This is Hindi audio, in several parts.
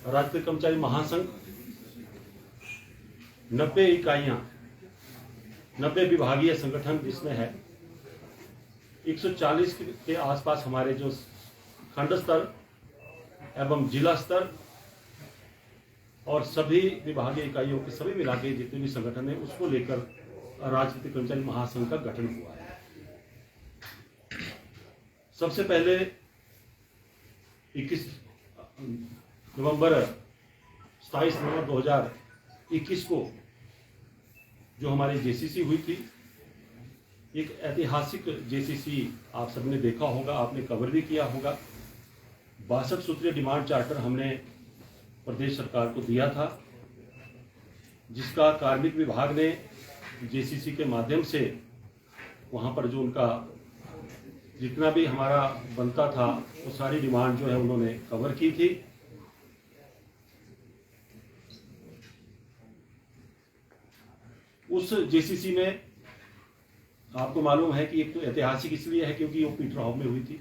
राज्य कर्मचारी महासंघ 90 इकाइयां, 90 विभागीय संगठन जिसमें है 140 के आसपास हमारे जो खंड स्तर एवं जिला स्तर और सभी विभागीय इकाइयों के सभी मिला के जितने भी संगठन है उसको लेकर राजनीतिक कर्मचारी महासंघ का गठन हुआ है। सबसे पहले 27 नवंबर 2021 को जो हमारी जेसीसी हुई थी, एक ऐतिहासिक जेसीसी आप सबने देखा होगा, आपने कवर भी किया होगा। 62 सूत्रीय डिमांड चार्टर हमने प्रदेश सरकार को दिया था, जिसका कार्मिक विभाग ने जेसीसी के माध्यम से वहां पर जो उनका जितना भी हमारा बनता था वो सारी डिमांड जो है उन्होंने कवर की थी। उस जेसीसी में आपको मालूम है कि एक तो ऐतिहासिक इसलिए है क्योंकि वो पीटरहाउ में हुई थी।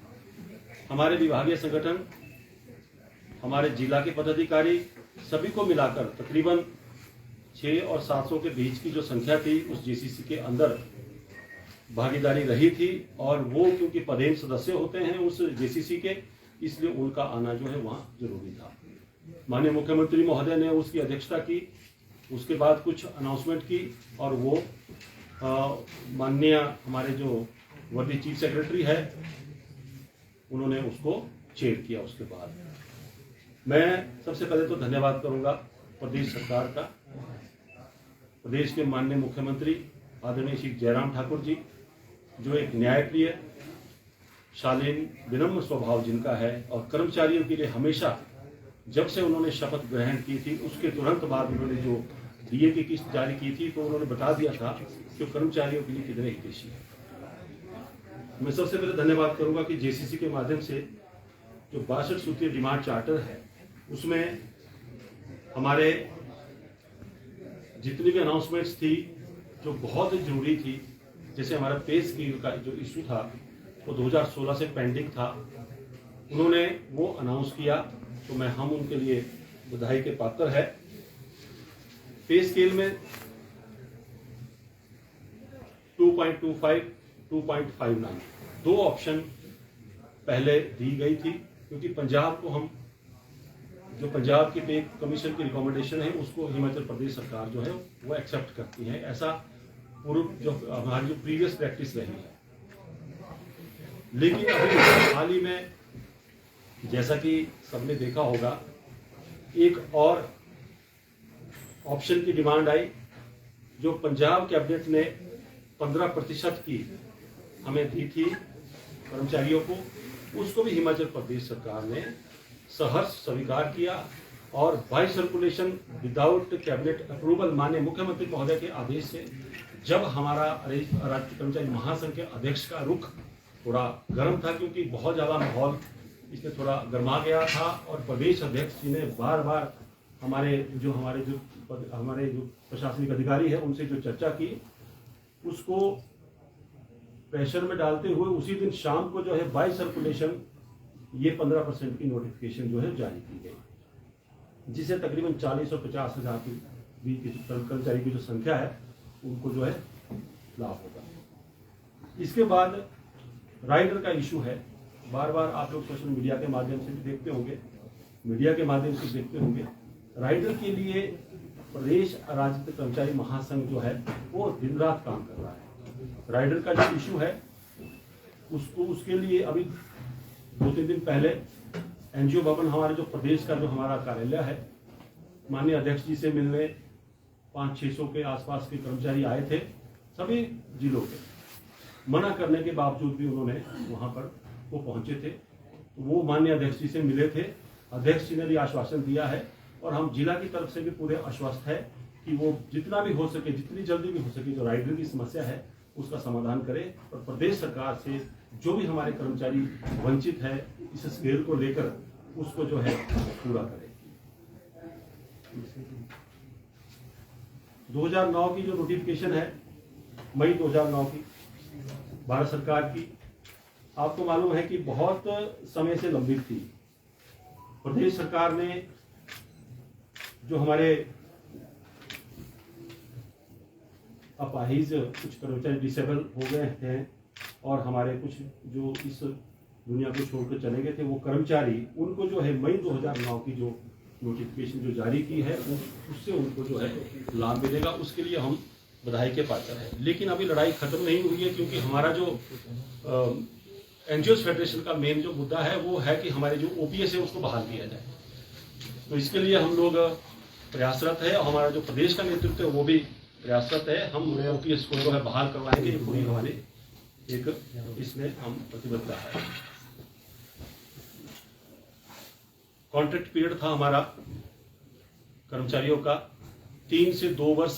हमारे विभागीय संगठन, हमारे जिला के पदाधिकारी सभी को मिलाकर तकरीबन 600 और 700 के बीच की जो संख्या थी उस जेसीसी के अंदर भागीदारी रही थी। और वो क्योंकि पदेन सदस्य होते हैं उस जेसीसी के, इसलिए उनका आना जो है वहाँ जरूरी था। माननीय मुख्यमंत्री महोदय ने उसकी अध्यक्षता की, उसके बाद कुछ अनाउंसमेंट की और वो माननीय हमारे जो वर्दी चीफ सेक्रेटरी है उन्होंने उसको चेयर किया। उसके बाद मैं सबसे पहले तो धन्यवाद करूंगा प्रदेश सरकार का, प्रदेश के माननीय मुख्यमंत्री आदरणीय श्री जयराम ठाकुर जी, जो एक न्यायप्रिय, शालीन, विनम्र स्वभाव जिनका है और कर्मचारियों के लिए हमेशा जब से उन्होंने शपथ ग्रहण की थी उसके तुरंत बाद उन्होंने जो डीए की किस्त जारी की थी तो उन्होंने बता दिया था कि कर्मचारियों के लिए कितने हितैषी है। मैं सबसे पहले धन्यवाद करूंगा कि जेसीसी के माध्यम से जो 62 सूत्रीय डिमांड चार्टर है उसमें हमारे जितनी भी अनाउंसमेंट्स थी जो बहुत जरूरी थी, जैसे हमारा पे स्केल का जो इशू था वो 2016 से पेंडिंग था, उन्होंने वो अनाउंस किया तो मैं हम उनके लिए बधाई के पात्र है। पे स्केल में 2.25, 2.59 दो ऑप्शन पहले दी गई थी, क्योंकि पंजाब को हम जो पंजाब की पे कमीशन की रिकमेंडेशन है उसको हिमाचल प्रदेश सरकार जो है वो एक्सेप्ट करती है। ऐसा पूर्व जो हमारी जो प्रीवियस प्रैक्टिस रही है। लेकिन अभी हाल ही में जैसा कि सबने देखा होगा, एक और ऑप्शन की डिमांड आई जो पंजाब कैबिनेट ने 15% की हमें दी थी कर्मचारियों को, उसको भी हिमाचल प्रदेश सरकार ने सहर्ष स्वीकार किया और by circulation without cabinet approval माननीय मुख्यमंत्री महोदय के आदेश से जब हमारा राज्य कर्मचारी महासंघ के अध्यक्ष का रुख थोड़ा गर्म था, क्योंकि बहुत ज्यादा माहौल इसमें थोड़ा गर्मा गया था और प्रदेश अध्यक्ष जी ने बार बार हमारे जो प्रशासनिक अधिकारी है उनसे जो चर्चा की उसको प्रेशर में डालते हुए उसी दिन शाम को जो है बाय सर्कुलेशन ये 15% की नोटिफिकेशन जो है जारी की गई, जिसे तकरीबन 40 और 50 हजार की बीच कर्मचारी की जो संख्या है उनको जो है लाभ होगा। इसके बाद राइडर का इशू है, बार बार आप लोग सोशल मीडिया के माध्यम से भी देखते होंगे, मीडिया के माध्यम से देखते होंगे। राइडर के लिए प्रदेश राजनीतिक कर्मचारी महासंघ जो है वो दिन रात काम कर रहा है। राइडर का जो इशू है उसके लिए अभी 2-3 दिन पहले एनजीओ भवन हमारे जो प्रदेश का जो हमारा कार्यालय है, माननीय अध्यक्ष जी से मिलने 500-600 के आसपास के कर्मचारी आए थे सभी जिलों के। मना करने के बावजूद भी उन्होंने वहां पर वो पहुंचे थे, तो वो माननीय अध्यक्ष जी से मिले थे। अध्यक्ष जी ने भी आश्वासन दिया है और हम जिला की तरफ से भी पूरे आश्वस्त है कि वो जितना भी हो सके, जितनी जल्दी भी हो सके जो राइडर की समस्या है उसका समाधान करे और प्रदेश सरकार से जो भी हमारे कर्मचारी वंचित है इस स्केल को लेकर उसको जो है पूरा करे। 2009 की जो नोटिफिकेशन है, मई 2009 की भारत सरकार की, आपको मालूम है कि बहुत समय से लंबित थी। प्रदेश सरकार ने जो हमारे अपाहिज कुछ कर्मचारी डिसेबल हो गए हैं और हमारे कुछ जो इस दुनिया को छोड़कर चले गए थे वो कर्मचारी, उनको जो है मई 2009 की जो नोटिफिकेशन जो जारी की है उससे उनको जो है लाभ मिलेगा। उसके लिए हम बधाई के पात्र हैं। लेकिन अभी लड़ाई खत्म नहीं हुई है, क्योंकि हमारा जो एनजीओस फेडरेशन का मेन जो मुद्दा है वो है कि हमारे जो ओपीएस है उसको बहाल किया जाए। तो इसके लिए हम लोग प्रयासरत है और हमारा जो प्रदेश का नेतृत्व है वो भी प्रयासरत है। हम ओपीएस को जो है बहाल करवाने के लिए पूरी हमारी एक इसमें हम प्रतिबद्धता है। कॉन्ट्रैक्ट पीरियड था हमारा कर्मचारियों का 3 से 2 वर्ष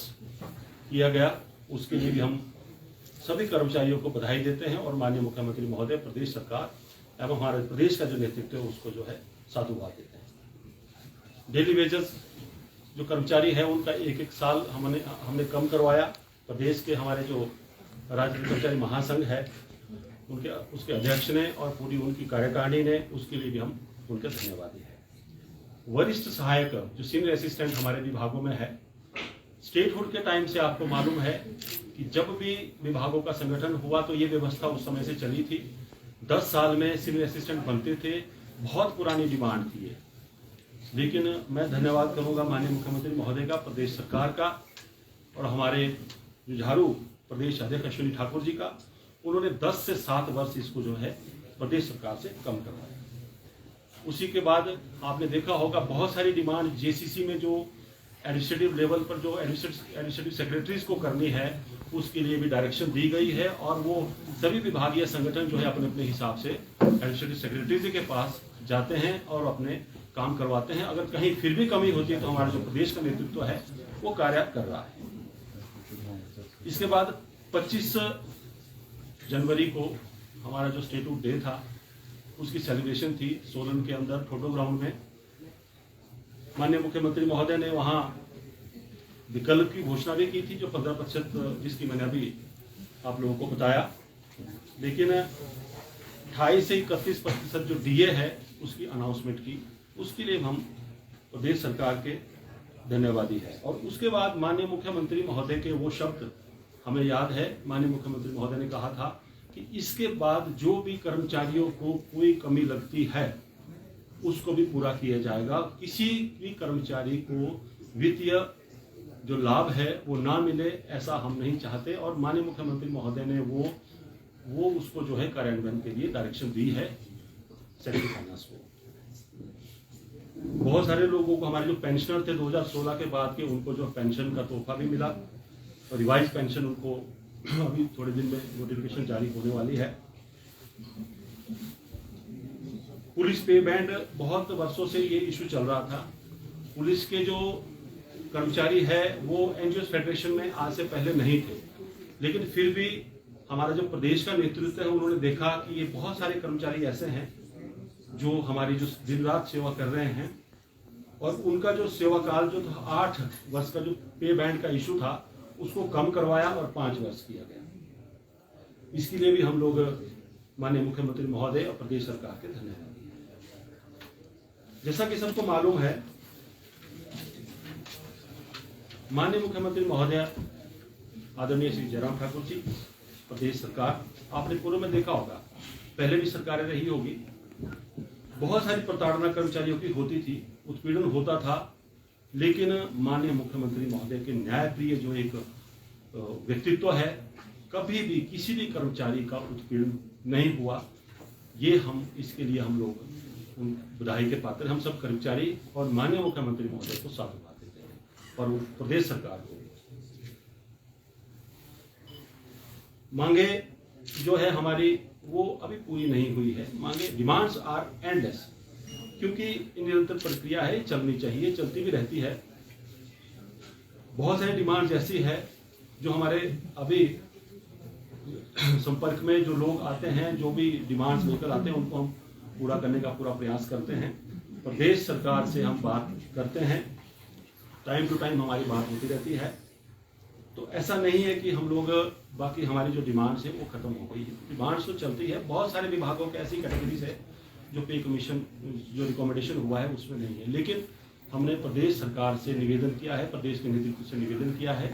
किया गया। उसके लिए भी हम सभी कर्मचारियों को बधाई देते हैं और माननीय मुख्यमंत्री महोदय, प्रदेश सरकार एवं हमारे प्रदेश का जो नेतृत्व है उसको जो है साधुवाद देते हैं। डेली वेजेस जो कर्मचारी है उनका 1-1 साल हमने कम करवाया। प्रदेश के हमारे जो राज्य कर्मचारी महासंघ है उसके अध्यक्ष ने और पूरी उनकी कार्यकारिणी ने, उसके लिए भी हम उनके धन्यवादी हैं। वरिष्ठ सहायक जो सीनियर असिस्टेंट हमारे विभागों में है, स्टेटहुड के टाइम से आपको मालूम है कि जब भी विभागों का संगठन हुआ तो ये व्यवस्था उस समय से चली थी। 10 साल में सीनियर असिस्टेंट बनते थे, बहुत पुरानी डिमांड थी ये। लेकिन मैं धन्यवाद करूंगा माननीय मुख्यमंत्री महोदय का, प्रदेश सरकार का और हमारे जुझारू प्रदेश अध्यक्ष अश्विनी ठाकुर जी का। उन्होंने 10 से 7 वर्ष इसको जो है प्रदेश सरकार से कम करवाया। उसी के बाद आपने देखा होगा बहुत सारी डिमांड जेसीसी में जो एडमिनिस्ट्रेटिव लेवल पर जो एडमिनिस्ट्रेटिव सेक्रेटरीज को करनी है उसके लिए भी डायरेक्शन दी गई है और वो सभी विभागीय संगठन जो है अपने अपने हिसाब से एडमिनिस्ट्रेटिव सेक्रेटरीज के पास जाते हैं और अपने काम करवाते हैं। अगर कहीं फिर भी कमी होती है तो हमारा जो प्रदेश का नेतृत्व है वो कार्य कर रहा है। इसके बाद 25 जनवरी को हमारा जो स्टेटहुड डे था उसकी सेलिब्रेशन थी सोलन के अंदर ठोडो ग्राउंड में। माननीय मुख्यमंत्री महोदय ने वहां विकल्प की घोषणा भी की थी जो 15% जिसकी मैंने अभी आप लोगों को बताया। लेकिन 28 से 31% जो डीए है उसकी अनाउंसमेंट की, उसके लिए हम प्रदेश सरकार के धन्यवादी है। और उसके बाद माननीय मुख्यमंत्री महोदय के वो शब्द हमें याद है। माननीय मुख्यमंत्री महोदय ने कहा था कि इसके बाद जो भी कर्मचारियों को कोई कमी लगती है उसको भी पूरा किया जाएगा। किसी भी कर्मचारी को वित्तीय जो लाभ है वो ना मिले ऐसा हम नहीं चाहते। और माननीय मुख्यमंत्री महोदय ने वो उसको जो है कार्यान्वयन के लिए डायरेक्शन दी है सेक्रेटरी फाइनेंस को। बहुत सारे लोगों को, हमारे जो पेंशनर थे 2016 के बाद के, उनको जो पेंशन का तोहफा भी मिला और रिवाइज पेंशन उनको अभी थोड़े दिन में नोटिफिकेशन जारी होने वाली है। पुलिस पे बैंड बहुत वर्षों से ये इशू चल रहा था। पुलिस के जो कर्मचारी है वो एनजीओस फेडरेशन में आज से पहले नहीं थे, लेकिन फिर भी हमारा जो प्रदेश का नेतृत्व है उन्होंने देखा कि ये बहुत सारे कर्मचारी ऐसे हैं जो हमारी जो दिन रात सेवा कर रहे हैं और उनका जो सेवा काल जो था 8 वर्ष का जो पे बैंड का इशू था उसको कम करवाया और 5 वर्ष किया गया। इसके लिए भी हम लोग माननीय मुख्यमंत्री महोदय और प्रदेश सरकार के धन्यवाद। जैसा कि सबको मालूम है, माननीय मुख्यमंत्री महोदय आदरणीय श्री जयराम ठाकुर जी, प्रदेश सरकार, आपने पूर्व में देखा होगा, पहले भी सरकारें रही होगी, बहुत सारी प्रताड़ना कर्मचारियों की होती थी, उत्पीड़न होता था। लेकिन माननीय मुख्यमंत्री महोदय के न्यायप्रिय जो एक व्यक्तित्व है, कभी भी किसी भी कर्मचारी का उत्पीड़न नहीं हुआ। ये हम इसके लिए हम लोग बधाई के पात्र, हम सब कर्मचारी और माननीय मुख्यमंत्री महोदय को साधुवाद देते हैं और प्रदेश सरकार को। मांगे जो है हमारी वो अभी पूरी नहीं हुई है। मांगे, डिमांड्स आर एंडलेस, क्योंकि निरंतर प्रक्रिया है, चलनी चाहिए, चलती भी रहती है। बहुत सारी डिमांड्स ऐसी है जो हमारे अभी संपर्क में जो लोग आते हैं, जो भी डिमांड्स लेकर आते हैं, उनको हम पूरा करने का पूरा प्रयास करते हैं। प्रदेश सरकार से हम बात करते हैं, टाइम टू टाइम हमारी बात होती रहती है। तो ऐसा नहीं है कि हम लोग बाकी हमारी जो डिमांड्स है वो खत्म हो गई है, डिमांड्स तो चलती है। बहुत सारे विभागों के ऐसी कैटेगरीज है जो पे कमीशन जो रिकमेंडेशन हुआ है उसमें नहीं है, लेकिन हमने प्रदेश सरकार से निवेदन किया है, प्रदेश के नेतृत्व से निवेदन किया है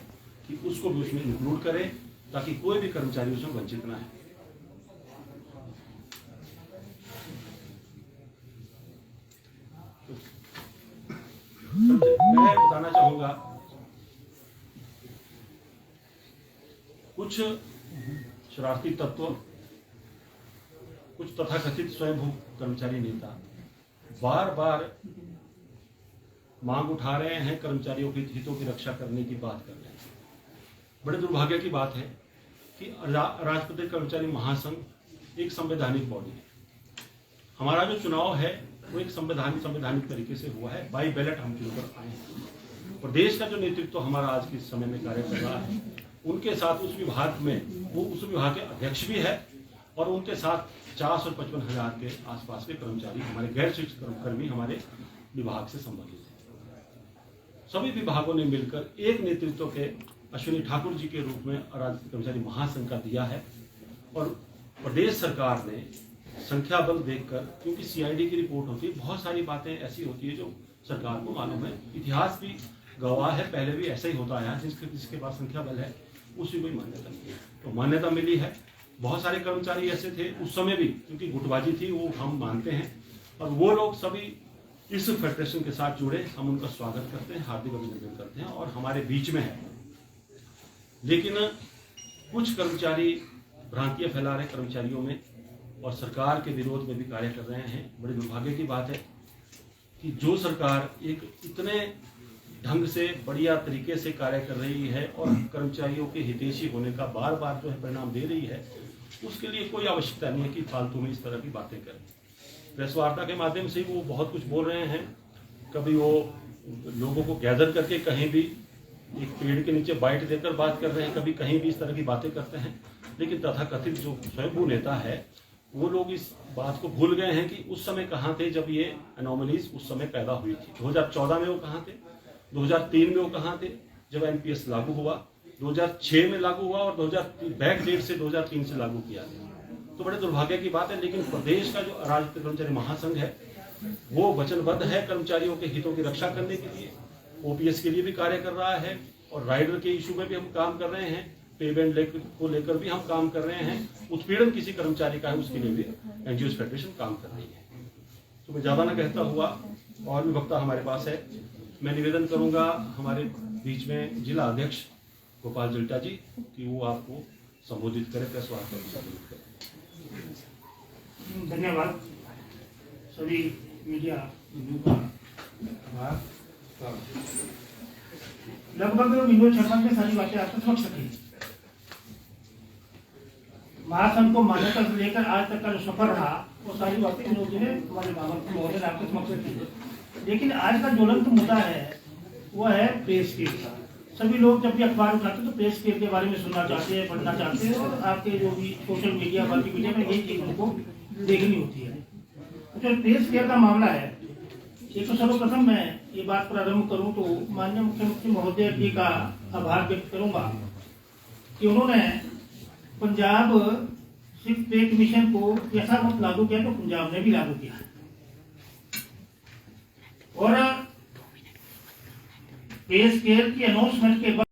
कि उसको भी उसमें इंक्लूड करें ताकि कोई भी कर्मचारी उसमें वंचित ना है। मैं बताना चाहूंगा, कुछ शरारती तत्व, कुछ तथाकथित स्वयंभू कर्मचारी नेता बार बार मांग उठा रहे हैं, कर्मचारियों के हितों की रक्षा करने की बात कर रहे हैं। बड़े दुर्भाग्य की बात है कि राजपत्रित कर्मचारी महासंघ एक संवैधानिक बॉडी है। हमारा जो चुनाव है वो एक संवैधानिक तरीके से हुआ है, बाई बैलेट हम चुन कर आए हैं। प्रदेश का जो नेतृत्व हमारा आज के समय में कार्य कर रहा है, उनके साथ उस विभाग में वो उस विभाग के अध्यक्ष भी है और उनके साथ 50 और 55 हजार के आसपास के कर्मचारी, हमारे गैर शिक्षित कर्मी हमारे विभाग से संबंधित हैं। सभी विभागों ने मिलकर एक नेतृत्व के अश्विनी ठाकुर जी के रूप में राजपत्रित कर्मचारी महासंघ का दिया है और प्रदेश सरकार ने संख्या बल देखकर, क्योंकि सीआईडी की रिपोर्ट होती है, बहुत सारी बातें ऐसी होती है जो सरकार को मालूम है, इतिहास भी गवाह है, पहले भी ऐसा ही होता आया, जिसके पास संख्या बल है उसी को मान्यता मिली है। तो मान्यता मिली है। बहुत सारे कर्मचारी ऐसे थे उस समय भी, क्योंकि गुटबाजी थी, वो हम मानते हैं, और वो लोग सभी इस फेडरेशन के साथ जुड़े। हम उनका स्वागत करते हैं, हार्दिक अभिनंदन करते हैं और हमारे बीच में है। लेकिन कुछ कर्मचारी भ्रांतियां फैला रहे कर्मचारियों में और सरकार के विरोध में भी कार्य कर रहे हैं। बड़ी दुर्भाग्य की बात है कि जो सरकार एक इतने ढंग से बढ़िया तरीके से कार्य कर रही है और कर्मचारियों के हितैषी होने का बार बार जो है परिणाम दे रही है, उसके लिए कोई आवश्यकता नहीं है कि फालतू में इस तरह की बातें करें। प्रेस वार्ता के माध्यम से वो बहुत कुछ बोल रहे हैं, कभी वो लोगों को गैदर करके कहीं भी एक पेड़ के नीचे बाइट देकर बात कर रहे हैं, कभी कहीं भी इस तरह की बातें करते हैं। लेकिन तथाकथित जो स्वयंभू नेता है, वो लोग इस बात को भूल गए हैं कि उस समय कहाँ थे जब ये एनोमलीज उस समय पैदा हुई थी। 2014 में वो कहाँ थे, 2003 में वो कहाँ थे जब एनपीएस लागू हुआ, 2006 में लागू हुआ और 2003 बैक डेट से 2003 से लागू किया गया। तो बड़े दुर्भाग्य की बात है। लेकिन प्रदेश का जो राजपत्रित कर्मचारी महासंघ है वो वचनबद्ध है कर्मचारियों के हितों की रक्षा करने के लिए, ओपीएस के लिए भी कार्य कर रहा है और राइडर के इशू में भी हम काम कर रहे हैं, पेमेंट को लेकर भी हम काम कर रहे हैं, उत्पीड़न किसी कर्मचारी का है उसके लिए भी एनजीओ फेडरेशन काम कर रही है। तो मैं ज्यादा न कहता हुआ, और भी वक्ता हमारे पास है, मैं निवेदन करूंगा हमारे बीच में जिला अध्यक्ष गोपाल जल्टा जी कि वो आपको संबोधित करें, प्रेस वार्ता को संबोधित करें। धन्यवाद सभी मीडिया का। लगभग विनोद शर्मा की सारी बातें आपको समझ सके। महासंघ को मान्यता से लेकर आज तक का जो सफर रहा वो सारी बातें विनोद जी ने हमारे महोदय आपको समझ सके। लेकिन आज का ज्वलंत मुद्दा है वो है प्रेस स्केल का। सभी लोग जब भी अखबार उठाते हैं तो प्रेस स्केल के बारे में सुनना चाहते हैं, पढ़ना चाहते हैं और आपके जो भी सोशल मीडिया बाकी मीडिया में यही चीज उनको देखनी होती है। तो प्रेस स्केल का मामला है, एक तो सर्वप्रथम मैं ये बात प्रारंभ करूं तो माननीय मुख्यमंत्री महोदय जी का आभार व्यक्त करूंगा कि उन्होंने पंजाब सिर्फ पे कमीशन को यथावत लागू किया तो पंजाब ने भी लागू किया और पे स्केल की अनाउंसमेंट के बाद